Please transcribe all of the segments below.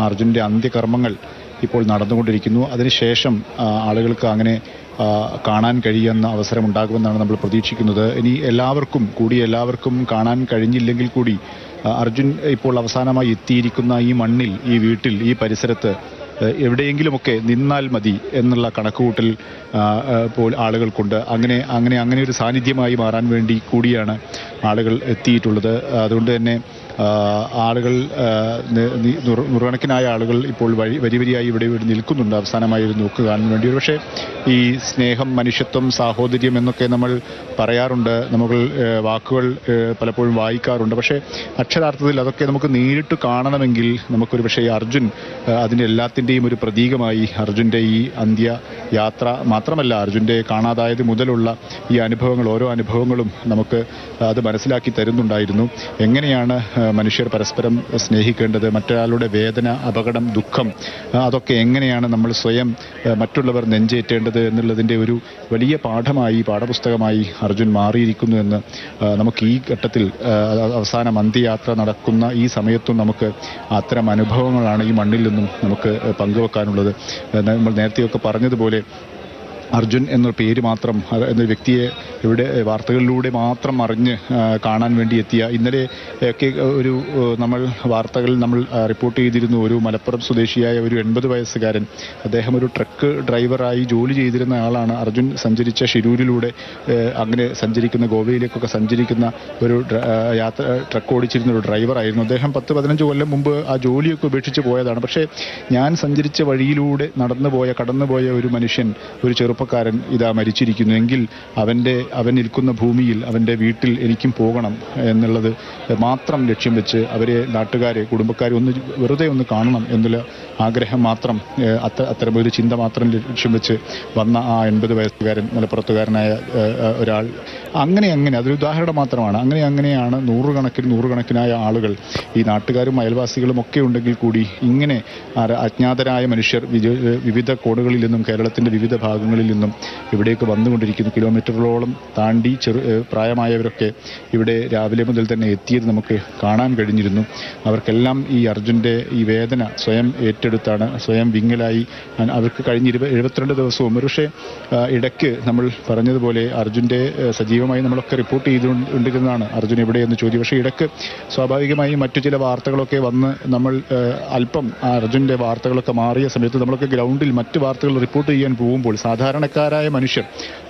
അർജുൻ്റെ അന്ത്യകർമ്മങ്ങൾ ഇപ്പോൾ നടന്നുകൊണ്ടിരിക്കുന്നു. അതിനുശേഷം ആളുകൾക്ക് അങ്ങനെ കാണാൻ കഴിയുന്ന അവസരമുണ്ടാകുമെന്നാണ് നമ്മൾ പ്രതീക്ഷിക്കുന്നത്. ഇനി എല്ലാവർക്കും കാണാൻ കഴിഞ്ഞില്ലെങ്കിൽ കൂടി അർജുൻ ഇപ്പോൾ അവസാനമായി എത്തിയിരിക്കുന്ന ഈ മണ്ണിൽ, ഈ വീട്ടിൽ, ഈ പരിസരത്ത് എവിടെയെങ്കിലുമൊക്കെ നിന്നാൽ മതി എന്നുള്ള കണക്കുകൂട്ടൽ ഇപ്പോൾ ആളുകൾക്കുണ്ട്. അങ്ങനെ ഒരു സാന്നിധ്യമായി മാറാൻ വേണ്ടി കൂടിയാണ് ആളുകൾ എത്തിയിട്ടുള്ളത്. അതുകൊണ്ട് തന്നെ ആളുകൾ നൂറുകണക്കിനായ ആളുകൾ ഇപ്പോൾ വരിയായി ഇവിടെ നിൽക്കുന്നുണ്ട് അവസാനമായി ഒരു നോക്ക് കാണാൻ വേണ്ടി. പക്ഷേ ഈ സ്നേഹം, മനുഷ്യത്വം, സാഹോദര്യം എന്നൊക്കെ നമ്മൾ പറയാറുണ്ട്, നമ്മൾ വാക്കുകൾ പലപ്പോഴും വായിക്കാറുണ്ട്. പക്ഷേ അക്ഷരാർത്ഥത്തിൽ അതൊക്കെ നമുക്ക് നേരിട്ട് കാണണമെങ്കിൽ നമുക്കൊരു പക്ഷേ അർജുൻ അതിൻ്റെ എല്ലാത്തിൻ്റെയും ഒരു പ്രതീകമായി അർജുൻ്റെ ഈ അന്ത്യയാത്ര മാത്രമല്ല, അർജുൻ്റെ കാണാതായത് മുതലുള്ള ഈ അനുഭവങ്ങൾ, ഓരോ അനുഭവങ്ങളും നമുക്ക് അത് മനസ്സിലാക്കി തരുന്നുണ്ടായിരുന്നു. എങ്ങനെയാണ് മനുഷ്യർ പരസ്പരം സ്നേഹിക്കേണ്ടത്, മറ്റൊരാളുടെ വേദന, അപകടം, ദുഃഖം, അതൊക്കെ എങ്ങനെയാണ് നമ്മൾ സ്വയം മറ്റുള്ളവർ നെഞ്ചേറ്റേണ്ടത് എന്നുള്ളതിൻ്റെ ഒരു വലിയ പാഠപുസ്തകമായി അർജുൻ മാറിയിരിക്കുന്നു എന്ന് നമുക്ക് ഈ ഘട്ടത്തിൽ അവസാനം അന്ത്യയാത്ര നടക്കുന്ന ഈ സമയത്തും നമുക്ക് അത്തരം അനുഭവങ്ങളാണ് ഈ മണ്ണിൽ നിന്നും നമുക്ക് പങ്കുവെക്കാനുള്ളത്. നമ്മൾ നേരത്തെയൊക്കെ പറഞ്ഞതുപോലെ അർജുൻ എന്നൊരു പേര് മാത്രം, എന്നൊരു വ്യക്തിയെ ഇവിടെ വാർത്തകളിലൂടെ മാത്രം അറിഞ്ഞ് കാണാൻ വേണ്ടി എത്തിയ, ഇന്നലെ ഒക്കെ ഒരു വാർത്തകൾ നമ്മൾ റിപ്പോർട്ട് ചെയ്തിരുന്നു. ഒരു മലപ്പുറം സ്വദേശിയായ ഒരു 80 വയസ്സുകാരൻ, അദ്ദേഹം ഒരു ട്രക്ക് ഡ്രൈവറായി ജോലി ചെയ്തിരുന്ന ആളാണ്. അർജുൻ സഞ്ചരിച്ച ഷിരൂരിലൂടെ അങ്ങനെ സഞ്ചരിക്കുന്ന, ഗോവയിലേക്കൊക്കെ സഞ്ചരിക്കുന്ന ഒരു ട്രക്ക് ഓടിച്ചിരുന്ന ഒരു ഡ്രൈവറായിരുന്നു അദ്ദേഹം. 10-15 കൊല്ലം മുമ്പ് ആ ജോലിയൊക്കെ ഉപേക്ഷിച്ച് പോയതാണ്. പക്ഷേ ഞാൻ സഞ്ചരിച്ച വഴിയിലൂടെ കടന്നുപോയ ഒരു മനുഷ്യൻ, ഒരു ചെറുപ്പക്കാരൻ ഇതാ മരിച്ചിരിക്കുന്നു എങ്കിൽ അവൻ നിൽക്കുന്ന ഭൂമിയിൽ, അവൻ്റെ വീട്ടിൽ എനിക്കും പോകണം എന്നുള്ളത് മാത്രം ലക്ഷ്യം വെച്ച് അവരെ, നാട്ടുകാരെ, കുടുംബക്കാരെ വെറുതെ ഒന്ന് കാണണം എന്നുള്ള ആഗ്രഹം മാത്രം, അത്തരമൊരു ചിന്ത മാത്രം ലക്ഷ്യം വെച്ച് വന്ന ആ 80 വയസ്സുകാരൻ, മലപ്പുറത്തുകാരനായ ഒരാൾ, അങ്ങനെ അതൊരു ഉദാഹരണം മാത്രമാണ്. അങ്ങനെയാണ് നൂറുകണക്കിനായ ആളുകൾ, ഈ നാട്ടുകാരും അയൽവാസികളും ഒക്കെ ഉണ്ടെങ്കിൽ കൂടി ഇങ്ങനെ അജ്ഞാതരായ മനുഷ്യർ വിവിധ കോണുകളിൽ നിന്നും, കേരളത്തിൻ്റെ വിവിധ ഭാഗങ്ങളിൽ നിന്നും ഇവിടേക്ക് വന്നുകൊണ്ടിരിക്കുന്നു. കിലോമീറ്ററുകളോളം താണ്ടി പ്രായമായവരൊക്കെ ഇവിടെ രാവിലെ മുതൽ തന്നെ എത്തിയത് നമുക്ക് കാണാൻ കഴിഞ്ഞിരുന്നു. അവർക്കെല്ലാം ഈ അർജുൻ്റെ ഈ വേദന സ്വയം ഏറ്റെടുത്താണ്, സ്വയം വിങ്ങലായി അവർക്ക് കഴിഞ്ഞ 72 ദിവസവും. പക്ഷേ ഇടയ്ക്ക് നമ്മൾ പറഞ്ഞതുപോലെ അർജുൻ്റെ സജീവമായി നമ്മളൊക്കെ റിപ്പോർട്ട് ചെയ്തുകൊണ്ടിരുന്നതാണ് അർജുൻ എവിടെയെന്ന് ചോദ്യം. പക്ഷേ ഇടയ്ക്ക് സ്വാഭാവികമായും മറ്റു ചില വാർത്തകളൊക്കെ വന്ന് നമ്മൾ അല്പം അർജുൻ്റെ വാർത്തകളൊക്കെ മാറിയ സമയത്ത് നമ്മളൊക്കെ ഗ്രൗണ്ടിൽ മറ്റ് വാർത്തകൾ റിപ്പോർട്ട് ചെയ്യാൻ പോകുമ്പോൾ സാധാരണക്കാരായ മനുഷ്യർ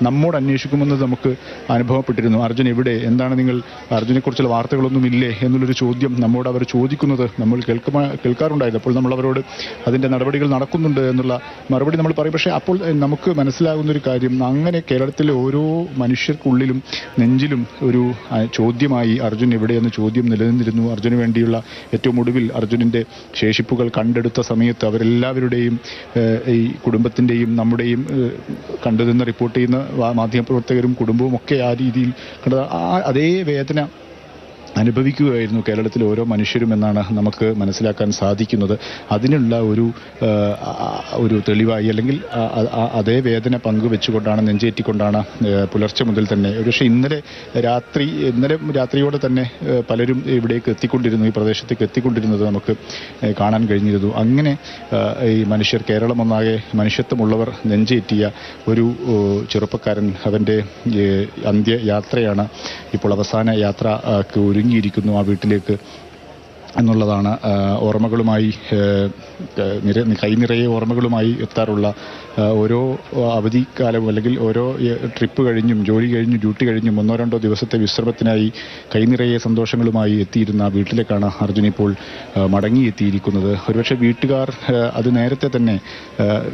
നമ്മോട് അന്വേഷിക്കുമെന്ന് നമുക്ക് അനുഭവപ്പെട്ടിരുന്നു. അർജുൻ എവിടെ, എന്താണ് നിങ്ങൾ, അർജുനെക്കുറിച്ചുള്ള വാർത്തകളൊന്നും ഇല്ലേ എന്നുള്ളൊരു ചോദ്യം നമ്മോട് അവർ ചോദിക്കുന്നത് നമ്മൾ കേൾക്കാറുണ്ടായിരുന്നു. അപ്പോൾ നമ്മൾ അവരോട് അതിൻ്റെ നടപടികൾ നടക്കുന്നുണ്ട് എന്നുള്ള മറുപടി നമ്മൾ പറയും. പക്ഷേ അപ്പോൾ നമുക്ക് മനസ്സിലാകുന്നൊരു കാര്യം, അങ്ങനെ കേരളത്തിലെ ഓരോ മനുഷ്യർക്കുള്ളിലും നെഞ്ചിലും ഒരു ചോദ്യമായി അർജുൻ എവിടെയെന്ന ചോദ്യം നിലനിന്നിരുന്നു. അർജുന് വേണ്ടിയുള്ള ഏറ്റവും ഒടുവിൽ അർജുനൻ്റെ ശേഷിപ്പുകൾ കണ്ടെടുത്ത സമയത്ത് അവരെല്ലാവരുടെയും, ഈ കുടുംബത്തിൻ്റെയും നമ്മുടെയും കണ്ടതെന്ന് റിപ്പോർട്ട് ചെയ്യുന്ന മാധ്യമപ്രവർത്തകരും കുടുംബവും ഒക്കെ ആ രീതിയിൽ കണ്ടത്, അതേ വേദന അനുഭവിക്കുകയായിരുന്നു കേരളത്തിലെ ഓരോ മനുഷ്യരും എന്നാണ് നമുക്ക് മനസ്സിലാക്കാൻ സാധിക്കുന്നത്. അതിനുള്ള ഒരു തെളിവായി, അല്ലെങ്കിൽ അതേ വേദന പങ്കുവെച്ചുകൊണ്ടാണ്, നെഞ്ചേറ്റിക്കൊണ്ടാണ് പുലർച്ചെ മുതൽ തന്നെ, പക്ഷേ ഇന്നലെ രാത്രിയോടെ തന്നെ പലരും ഇവിടേക്ക് എത്തിക്കൊണ്ടിരുന്നു, ഈ പ്രദേശത്തേക്ക് എത്തിക്കൊണ്ടിരുന്നത് നമുക്ക് കാണാൻ കഴിഞ്ഞിരുന്നു. അങ്ങനെ ഈ മനുഷ്യർ, കേരളം ഒന്നാകെ മനുഷ്യത്വമുള്ളവർ നെഞ്ചേറ്റിയ ഒരു ചെറുപ്പക്കാരൻ, അവൻ്റെ അന്ത്യയാത്രയാണ് ഇപ്പോൾ, അവസാന യാത്രക്ക് ഒരുങ്ങിയിരിക്കുന്നു ആ വീട്ടിലേക്ക് എന്നുള്ളതാണ്. ഓർമ്മകളുമായി, കൈനിറയെ ഓർമ്മകളുമായി എത്താറുള്ള ഓരോ അവധിക്കാലവും, അല്ലെങ്കിൽ ഓരോ ട്രിപ്പ് കഴിഞ്ഞും, ജോലി കഴിഞ്ഞും, ഡ്യൂട്ടി കഴിഞ്ഞും 1-2 ദിവസത്തെ വിശ്രമത്തിനായി കൈനിറയെ സന്തോഷങ്ങളുമായി എത്തിയിരുന്ന ആ വീട്ടിലേക്കാണ് അർജുൻ ഇപ്പോൾ മടങ്ങിയെത്തിയിരിക്കുന്നത്. ഒരുപക്ഷെ വീട്ടുകാർ അത് നേരത്തെ തന്നെ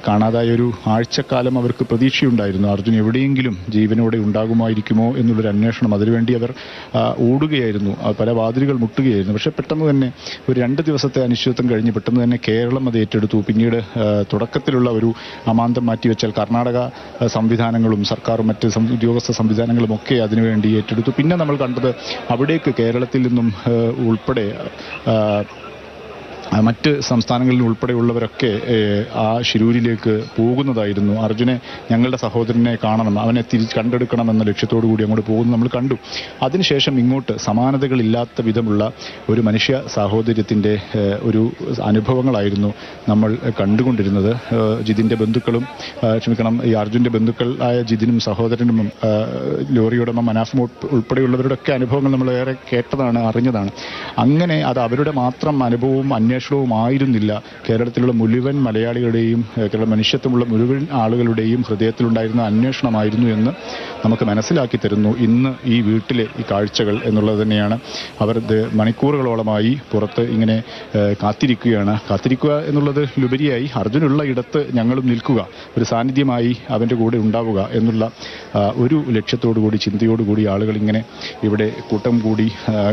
കാണാതായ ഒരു ആഴ്ചക്കാലം അവർക്ക് പ്രതീക്ഷയുണ്ടായിരുന്നു, അർജുൻ എവിടെയെങ്കിലും ജീവനോടെ ഉണ്ടാകുമായിരിക്കുമോ എന്നുള്ളൊരു അന്വേഷണം. അതിനുവേണ്ടി അവർ ഓടുകയായിരുന്നു, പല വാതിലുകൾ മുട്ടുകയായിരുന്നു. പക്ഷേ പെട്ടെന്ന് തന്നെ ഒരു 2 ദിവസത്തെ അനിശ്ചിതത്വം കഴിഞ്ഞ് പെട്ടെന്ന് തന്നെ കേരളം അത് ഏറ്റെടുത്തു. പിന്നീട് തുടക്കത്തിലുള്ള ഒരു അമാന്തം മാറ്റിവെച്ചാൽ കർണാടക സംവിധാനങ്ങളും സർക്കാരും മറ്റ് ഉദ്യോഗസ്ഥ സംവിധാനങ്ങളും ഒക്കെ അതിനുവേണ്ടി ഏറ്റെടുത്തു. പിന്നെ നമ്മൾ കണ്ടത് അവിടേക്ക് കേരളത്തിൽ നിന്നും ഉൾപ്പെടെ മറ്റ് സംസ്ഥാനങ്ങളിൽ ഉൾപ്പെടെയുള്ളവരൊക്കെ ആ ശിരൂരിലേക്ക് പോകുന്നതായിരുന്നു. അർജുനെ, ഞങ്ങളുടെ സഹോദരനെ കാണണം, അവനെ കണ്ടെടുക്കണം എന്ന ലക്ഷ്യത്തോടു കൂടി അങ്ങോട്ട് പോകുന്നത് നമ്മൾ കണ്ടു. അതിനുശേഷം ഇങ്ങോട്ട് സമാനതകളില്ലാത്ത വിധമുള്ള ഒരു മനുഷ്യ സാഹോദര്യത്തിൻ്റെ ഒരു അനുഭവങ്ങളായിരുന്നു നമ്മൾ കണ്ടുകൊണ്ടിരുന്നത്. ജിതിൻ്റെ ബന്ധുക്കളും ഈ അർജുൻ്റെ ബന്ധുക്കൾ ആയ ജിതിനും സഹോദരനും ലോറിയുടമ മനാഫും ഉൾപ്പെടെയുള്ളവരുടെയൊക്കെ അനുഭവങ്ങൾ നമ്മൾ ഏറെ കേട്ടതാണ്, അറിഞ്ഞതാണ്. അങ്ങനെ അത് അവരുടെ മാത്രം അനുഭവവും അന്വേഷണവുമായിരുന്നില്ല. കേരളത്തിലുള്ള മുഴുവൻ മലയാളികളുടെയും കേരള മനുഷ്യത്വമുള്ള മുഴുവൻ ആളുകളുടെയും ഹൃദയത്തിലുണ്ടായിരുന്ന അന്വേഷണമായിരുന്നു എന്ന് നമുക്ക് മനസ്സിലാക്കി തരുന്നു ഇന്ന് ഈ വീട്ടിലെ ഈ കാഴ്ചകൾ എന്നുള്ളത് തന്നെയാണ്. അവർ മണിക്കൂറുകളോളമായി പുറത്ത് ഇങ്ങനെ കാത്തിരിക്കുക എന്നുള്ളത് ലുപരിയായി അർജുനുള്ള ഇടത്ത് ഞങ്ങളും നിൽക്കുക, ഒരു സാന്നിധ്യമായി അവൻ്റെ കൂടെ ഉണ്ടാവുക എന്നുള്ള ഒരു ലക്ഷ്യത്തോടു കൂടി, ചിന്തയോടുകൂടി ആളുകൾ ഇങ്ങനെ ഇവിടെ കൂട്ടം കൂടി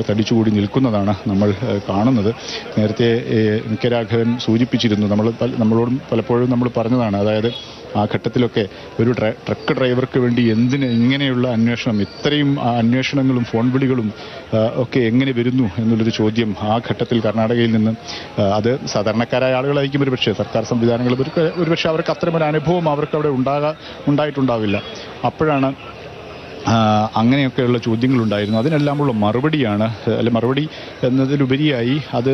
തടിച്ചുകൂടി നിൽക്കുന്നതാണ് നമ്മൾ കാണുന്നത്. നേരത്തെ കെ രാഘവൻ സൂചിപ്പിച്ചിരുന്നു, നമ്മളോടും പലപ്പോഴും നമ്മൾ പറഞ്ഞതാണ്. അതായത് ആ ഘട്ടത്തിലൊക്കെ ഒരു ട്രക്ക് ഡ്രൈവർക്ക് വേണ്ടി എന്തിന് ഇങ്ങനെയുള്ള അന്വേഷണം, ഇത്രയും അന്വേഷണങ്ങളും ഫോൺ വിളികളും ഒക്കെ എങ്ങനെ വരുന്നു എന്നുള്ളൊരു ചോദ്യം ആ ഘട്ടത്തിൽ കർണാടകയിൽ നിന്ന്, അത് സാധാരണക്കാരായ ആളുകളായിരിക്കും ഒരുപക്ഷെ, സർക്കാർ സംവിധാനങ്ങൾ ഒരുപക്ഷെ അവർക്ക് അത്തരമൊരു അനുഭവം അവർക്ക് അവിടെ ഉണ്ടായിട്ടുണ്ടാവില്ല. അപ്പോഴാണ് അങ്ങനെയൊക്കെയുള്ള ചോദ്യങ്ങളുണ്ടായിരുന്നു. അതിനെല്ലാമുള്ള മറുപടിയാണ്, മറുപടി എന്നതിലുപരിയായി അത്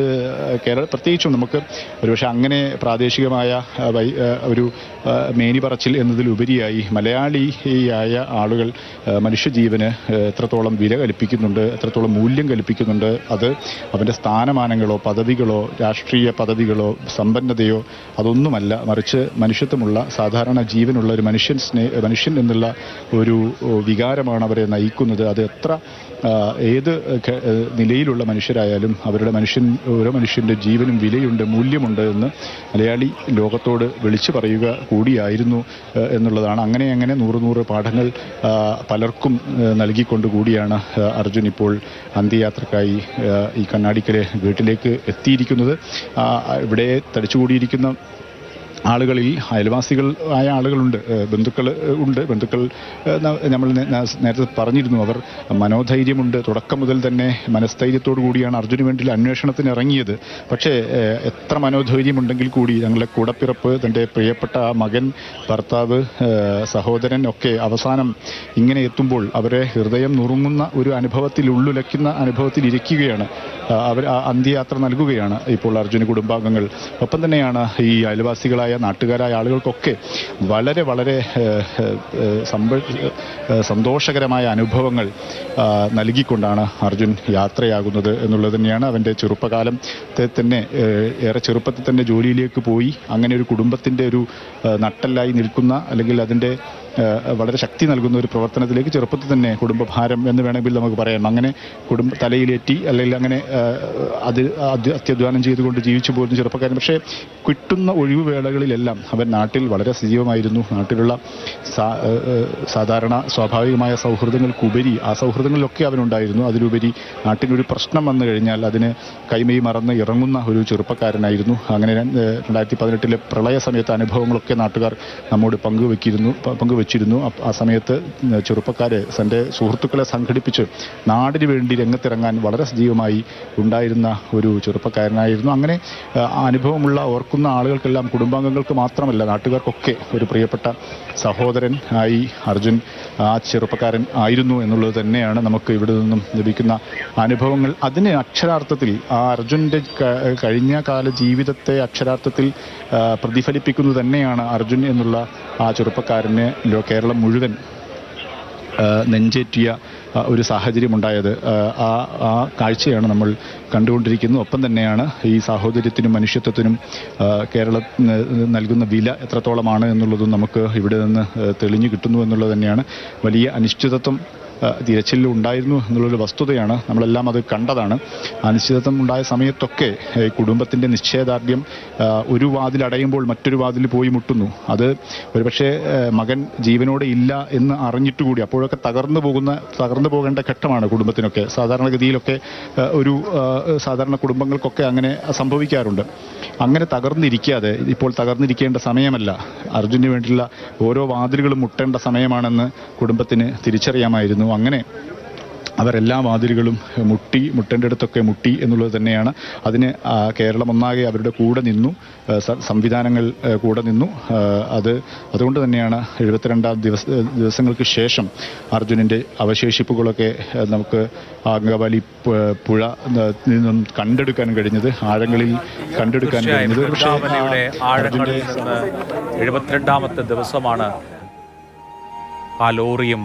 പ്രത്യേകിച്ചും നമുക്ക് ഒരുപക്ഷെ അങ്ങനെ പ്രാദേശികമായ ഒരു മേനി പറച്ചിൽ എന്നതിലുപരിയായി മലയാളിയായ ആളുകൾ മനുഷ്യജീവന് എത്രത്തോളം വില കൽപ്പിക്കുന്നുണ്ട്, എത്രത്തോളം മൂല്യം കൽപ്പിക്കുന്നുണ്ട്, അത് അവൻ്റെ സ്ഥാനമാനങ്ങളോ പദവികളോ രാഷ്ട്രീയ പദവികളോ സമ്പന്നതയോ അതൊന്നുമല്ല, മറിച്ച് മനുഷ്യത്വമുള്ള സാധാരണ ജീവനുള്ള ഒരു മനുഷ്യൻ എന്നുള്ള ഒരു വികാരം അവരെ നയിക്കുന്നത്. അത് ഏത് നിലയിലുള്ള മനുഷ്യരായാലും അവരുടെ ഓരോ മനുഷ്യൻ്റെ ജീവനും വിലയുണ്ട്, മൂല്യമുണ്ട് എന്ന് മലയാളി ലോകത്തോട് വിളിച്ചു പറയുക കൂടിയായിരുന്നു എന്നുള്ളതാണ്. അങ്ങനെ 100 പാഠങ്ങൾ പലർക്കും നൽകിക്കൊണ്ടുകൂടിയാണ് അർജുൻ ഇപ്പോൾ അന്ത്യയാത്രക്കായി ഈ കണ്ണാടിക്കലെ വീട്ടിലേക്ക് എത്തിയിരിക്കുന്നത്. ഇവിടെ തടിച്ചുകൂടിയിരിക്കുന്ന ആളുകളിൽ അയൽവാസികൾ ആയ ആളുകളുണ്ട്, ബന്ധുക്കൾ നമ്മൾ നേരത്തെ പറഞ്ഞിരുന്നു. അവർ മനോധൈര്യമുണ്ട്, തുടക്കം മുതൽ തന്നെ മനസ്ഥൈര്യത്തോടു കൂടിയാണ് അർജുന് വേണ്ടി അന്വേഷണത്തിന് ഇറങ്ങിയത്. പക്ഷേ എത്ര മനോധൈര്യമുണ്ടെങ്കിൽ കൂടി ഞങ്ങളുടെ കൂടപ്പിറപ്പ്, തൻ്റെ പ്രിയപ്പെട്ട മകൻ, ഭർത്താവ്, സഹോദരൻ ഒക്കെ അവസാനം ഇങ്ങനെ എത്തുമ്പോൾ അവരെ ഹൃദയം നുറുങ്ങുന്ന ഒരു അനുഭവത്തിലുള്ളുലയ്ക്കുന്ന അനുഭവത്തിലിരിക്കുകയാണ്. അവർ അന്ത്യയാത്ര നൽകുകയാണ് ഇപ്പോൾ അർജുന് കുടുംബാംഗങ്ങൾ. ഒപ്പം തന്നെയാണ് ഈ അയൽവാസികളായ നാട്ടുകാരായ ആളുകൾക്കൊക്കെ വളരെ വളരെ സന്തോഷകരമായ അനുഭവങ്ങൾ നൽകിക്കൊണ്ടാണ് അർജുൻ യാത്രയാകുന്നത് എന്നുള്ളത് തന്നെയാണ്. അവൻ്റെ ചെറുപ്പകാലത്തെ തന്നെ ഏറെ ചെറുപ്പത്തിൽ തന്നെ ജോലിയിലേക്ക് പോയി അങ്ങനെ ഒരു കുടുംബത്തിൻ്റെ ഒരു നട്ടെല്ലായി നിൽക്കുന്ന, അല്ലെങ്കിൽ അതിൻ്റെ വളരെ ശക്തി നൽകുന്ന ഒരു പ്രവർത്തനത്തിലേക്ക് ചെറുപ്പത്തിൽ തന്നെ കുടുംബഭാരം എന്ന് വേണമെങ്കിൽ നമുക്ക് പറയാം, അങ്ങനെ തലയിലേറ്റി അല്ലെങ്കിൽ അങ്ങനെ അത്യധ്വാനം ചെയ്തുകൊണ്ട് ജീവിച്ചു പോകുന്ന ചെറുപ്പക്കാരൻ. പക്ഷേ കിട്ടുന്ന ഒഴിവുവേളകളിലെല്ലാം അവൻ നാട്ടിൽ വളരെ സജീവമായിരുന്നു. നാട്ടിലുള്ള സാധാരണ സ്വാഭാവികമായ സൗഹൃദങ്ങൾക്കുപരി ആ സൗഹൃദങ്ങളിലൊക്കെ അവനുണ്ടായിരുന്നു. അതിലുപരി നാട്ടിലൊരു പ്രശ്നം വന്നു കഴിഞ്ഞാൽ അതിന് കൈമൈ മറന്ന് ഇറങ്ങുന്ന ഒരു ചെറുപ്പക്കാരനായിരുന്നു. അങ്ങനെ 2018 പ്രളയ സമയത്ത് അനുഭവങ്ങളൊക്കെ നാട്ടുകാർ നമ്മോട് പങ്കുവച്ചിരുന്നു. ആ സമയത്ത് ചെറുപ്പക്കാരെ, തൻ്റെ സുഹൃത്തുക്കളെ സംഘടിപ്പിച്ച് നാടിന് വേണ്ടി രംഗത്തിറങ്ങാൻ വളരെ സജീവമായി ഉണ്ടായിരുന്ന ഒരു ചെറുപ്പക്കാരനായിരുന്നു. അങ്ങനെ അനുഭവമുള്ള ഓർക്കുന്ന ആളുകൾക്കെല്ലാം, കുടുംബാംഗങ്ങൾക്ക് മാത്രമല്ല നാട്ടുകാർക്കൊക്കെ ഒരു പ്രിയപ്പെട്ട സഹോദരൻ ആയി അർജുൻ ആ ചെറുപ്പക്കാരൻ ആയിരുന്നു എന്നുള്ളത് തന്നെയാണ് നമുക്ക് ഇവിടെ നിന്നും ലഭിക്കുന്ന അനുഭവങ്ങൾ. അതിന് അക്ഷരാർത്ഥത്തിൽ ആ അർജുൻ്റെ കഴിഞ്ഞ കാല ജീവിതത്തെ അക്ഷരാർത്ഥത്തിൽ പ്രതിഫലിപ്പിക്കുന്നത് തന്നെയാണ് അർജുൻ എന്നുള്ള ആ ചെറുപ്പക്കാരന് കേരളം മുഴുവൻ നെഞ്ചേറ്റിയ ഒരു സാഹചര്യമുണ്ടായത്. ആ കാഴ്ചയാണ് നമ്മൾ കണ്ടുകൊണ്ടിരിക്കുന്നത്. ഒപ്പം തന്നെയാണ് ഈ സാഹോദര്യത്തിനും മനുഷ്യത്വത്തിനും കേരളം നൽകുന്ന വില എത്രത്തോളമാണ് എന്നുള്ളതും നമുക്ക് ഇവിടെ നിന്ന് തെളിഞ്ഞു കിട്ടുന്നു എന്നുള്ളത് തന്നെയാണ്. വലിയ അനിശ്ചിതത്വം തിരച്ചിലിൽ ഉണ്ടായിരുന്നു എന്നുള്ളൊരു വസ്തുതയാണ്. നമ്മളെല്ലാം അത് കണ്ടതാണ്. അനിശ്ചിതത്വം ഉണ്ടായ സമയത്തൊക്കെ കുടുംബത്തിൻ്റെ നിശ്ചയദാർഢ്യം ഒരു വാതിലടയുമ്പോൾ മറ്റൊരു വാതിൽ പോയി മുട്ടുന്നു. അത് ഒരുപക്ഷെ മകൻ ജീവനോടെ ഇല്ല എന്ന് അറിഞ്ഞിട്ടുകൂടി, അപ്പോഴൊക്കെ തകർന്നു പോകേണ്ട ഘട്ടമാണ് കുടുംബത്തിനൊക്കെ. സാധാരണഗതിയിലൊക്കെ ഒരു സാധാരണ കുടുംബങ്ങൾക്കൊക്കെ അങ്ങനെ സംഭവിക്കാറുണ്ട്. അങ്ങനെ തകർന്നിരിക്കാതെ, ഇപ്പോൾ തകർന്നിരിക്കേണ്ട സമയമല്ല, അർജുന് വേണ്ടിയുള്ള ഓരോ വാതിലുകളും മുട്ടേണ്ട സമയമാണെന്ന് കുടുംബത്തിന് തിരിച്ചറിയാമായിരുന്നു. അങ്ങനെ അവരെല്ലാ വാതിലുകളും മുട്ടേണ്ടടുത്തൊക്കെ മുട്ടി എന്നുള്ളത് തന്നെയാണ്. അതിന് കേരളം ഒന്നാകെ അവരുടെ കൂടെ നിന്നു, സംവിധാനങ്ങൾ കൂടെ നിന്നു. അതുകൊണ്ട് തന്നെയാണ് 72 ദിവസങ്ങൾക്ക് ശേഷം അർജുനൻ്റെ അവശേഷിപ്പുകളൊക്കെ നമുക്ക് അങ്കവാലി പുഴ നിന്നും കണ്ടെടുക്കാൻ കഴിഞ്ഞത്, ആഴങ്ങളിൽ കണ്ടെടുക്കാൻ കഴിഞ്ഞത്. പക്ഷേ 72ാമത്തെ ദിവസമാണ് ആ ലോറിയും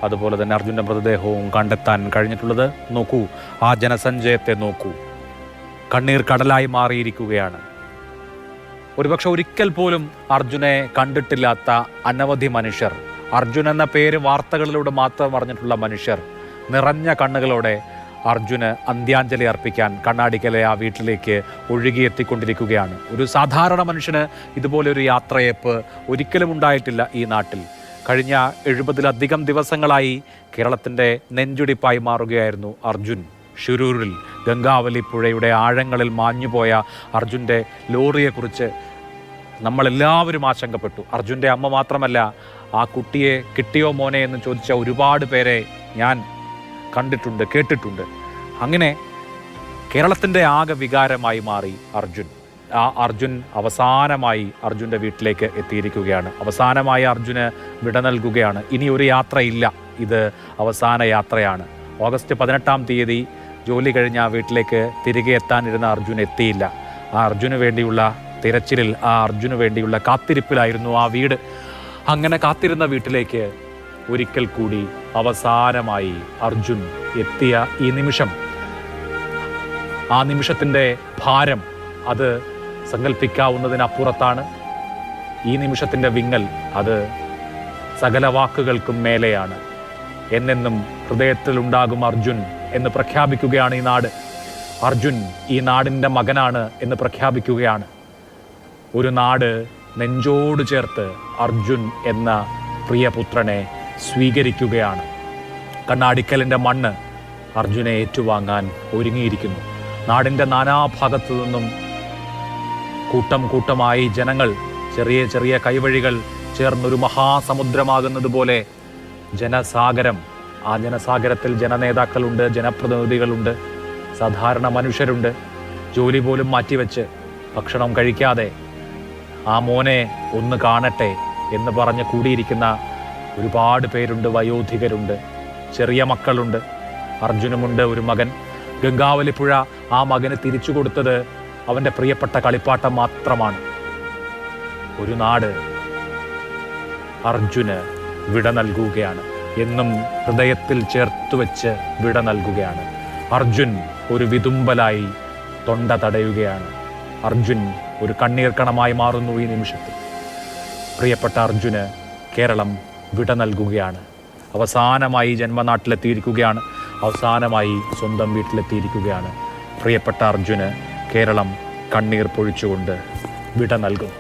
അതുപോലെ തന്നെ അർജുൻ്റെ മൃതദേഹവും കണ്ടെത്താൻ കഴിഞ്ഞിട്ടുള്ളത്. നോക്കൂ, ആ ജനസഞ്ചയത്തെ നോക്കൂ, കണ്ണീർ കടലായി മാറിയിരിക്കുകയാണ്. ഒരുപക്ഷെ ഒരിക്കൽ പോലും അർജുനെ കണ്ടിട്ടില്ലാത്ത അനവധി മനുഷ്യർ, അർജുൻ എന്ന പേര് വാർത്തകളിലൂടെ മാത്രം അറിഞ്ഞിട്ടുള്ള മനുഷ്യർ നിറഞ്ഞ കണ്ണുകളോടെ അർജുന് അന്ത്യാഞ്ജലി അർപ്പിക്കാൻ കണ്ണാടിക്കലെ ആ വീട്ടിലേക്ക് ഒഴുകിയെത്തിക്കൊണ്ടിരിക്കുകയാണ്. ഒരു സാധാരണ മനുഷ്യന് ഇതുപോലെ ഒരു യാത്രയപ്പ് ഒരിക്കലും ഉണ്ടായിട്ടില്ല ഈ നാട്ടിൽ. കഴിഞ്ഞ 70-ലധികം ദിവസങ്ങളായി കേരളത്തിൻ്റെ നെഞ്ചുടിപ്പായി മാറുകയായിരുന്നു അർജുൻ. ഷിരൂരിൽ ഗംഗാവലി പുഴയുടെ ആഴങ്ങളിൽ മാഞ്ഞുപോയ അർജുൻ്റെ ലോറിയെക്കുറിച്ച് നമ്മളെല്ലാവരും ആശങ്കപ്പെട്ടു. അർജുൻ്റെ അമ്മ മാത്രമല്ല, ആ കുട്ടിയെ കിട്ടിയോ മോനെ എന്ന് ചോദിച്ച ഒരുപാട് പേരെ ഞാൻ കണ്ടിട്ടുണ്ട്, കേട്ടിട്ടുണ്ട്. അങ്ങനെ കേരളത്തിൻ്റെ ആകെ വികാരമായി മാറി അർജുൻ. ആ അർജുൻ അവസാനമായി അർജുൻ്റെ വീട്ടിലേക്ക് എത്തിയിരിക്കുകയാണ്. അവസാനമായി അർജുന് വിട നൽകുകയാണ്. ഇനി ഒരു യാത്രയില്ല, ഇത് അവസാന യാത്രയാണ്. ഓഗസ്റ്റ് 18-ാം തീയതി ജോലി കഴിഞ്ഞ് ആ വീട്ടിലേക്ക് തിരികെ എത്താനിരുന്ന അർജുൻ എത്തിയില്ല. ആ അർജുന് വേണ്ടിയുള്ള തിരച്ചിലിൽ, ആ അർജുന് വേണ്ടിയുള്ള കാത്തിരിപ്പിലായിരുന്നു ആ വീട്. അങ്ങനെ കാത്തിരുന്ന വീട്ടിലേക്ക് ഒരിക്കൽ കൂടി അവസാനമായി അർജുൻ എത്തിയ ഈ നിമിഷം, ആ നിമിഷത്തിൻ്റെ ഭാരം അത് സങ്കല്പിക്കാവുന്നതിനപ്പുറത്താണ്. ഈ നിമിഷത്തിൻ്റെ വിങ്ങൽ അത് സകല വാക്കുകൾക്കും മേലെയാണ്. എന്നെന്നും ഹൃദയത്തിലുണ്ടാകും അർജുൻ എന്ന് പ്രഖ്യാപിക്കുകയാണ് ഈ നാട്. അർജുൻ ഈ നാടിൻ്റെ മകനാണ് എന്ന് പ്രഖ്യാപിക്കുകയാണ്. ഒരു നാട് നെഞ്ചോട് ചേർത്ത് അർജുൻ എന്ന പ്രിയപുത്രനെ സ്വീകരിക്കുകയാണ്. കണ്ണാടിക്കലിൻ്റെ മണ്ണ് അർജുനെ ഏറ്റുവാങ്ങാൻ ഒരുങ്ങിയിരിക്കുന്നു. നാടിൻ്റെ നാനാഭാഗത്തു നിന്നും കൂട്ടം കൂട്ടമായി ജനങ്ങൾ, ചെറിയ ചെറിയ കൈവഴികൾ ചേർന്നൊരു മഹാസമുദ്രമാകുന്നത് പോലെ ജനസാഗരം. ആ ജനസാഗരത്തിൽ ജനനേതാക്കളുണ്ട്, ജനപ്രതിനിധികളുണ്ട്, സാധാരണ മനുഷ്യരുണ്ട്. ജോലി പോലും മാറ്റിവെച്ച് ഭക്ഷണം കഴിക്കാതെ ആ മോനെ ഒന്ന് കാണട്ടെ എന്ന് പറഞ്ഞ് കൂടിയിരിക്കുന്ന ഒരുപാട് പേരുണ്ട്. വയോധികരുണ്ട്, ചെറിയ മക്കളുണ്ട്. അർജുനുമുണ്ട് ഒരു മകൻ. ഗംഗാവലിപ്പുഴ ആ മകന് തിരിച്ചു കൊടുത്തത് അവൻ്റെ പ്രിയപ്പെട്ട കളിപ്പാട്ടം മാത്രമാണ്. ഒരു നാട് അർജുന് വിട നൽകുകയാണ്. എന്നും ഹൃദയത്തിൽ ചേർത്ത് വെച്ച് വിട നൽകുകയാണ്. അർജുൻ ഒരു വിതുമ്പലായി തൊണ്ട തടയുകയാണ്. അർജുൻ ഒരു കണ്ണീർ കണമായി മാറുന്നു ഈ നിമിഷത്തിൽ. പ്രിയപ്പെട്ട അർജുന് കേരളം വിട നൽകുകയാണ്. അവസാനമായി ജന്മനാട്ടിലെത്തിയിരിക്കുകയാണ്. അവസാനമായി സ്വന്തം വീട്ടിലെത്തിയിരിക്കുകയാണ്. പ്രിയപ്പെട്ട അർജുന് കേരളം കണ്ണീർ പൊഴിച്ചുകൊണ്ട് വിട നൽകും.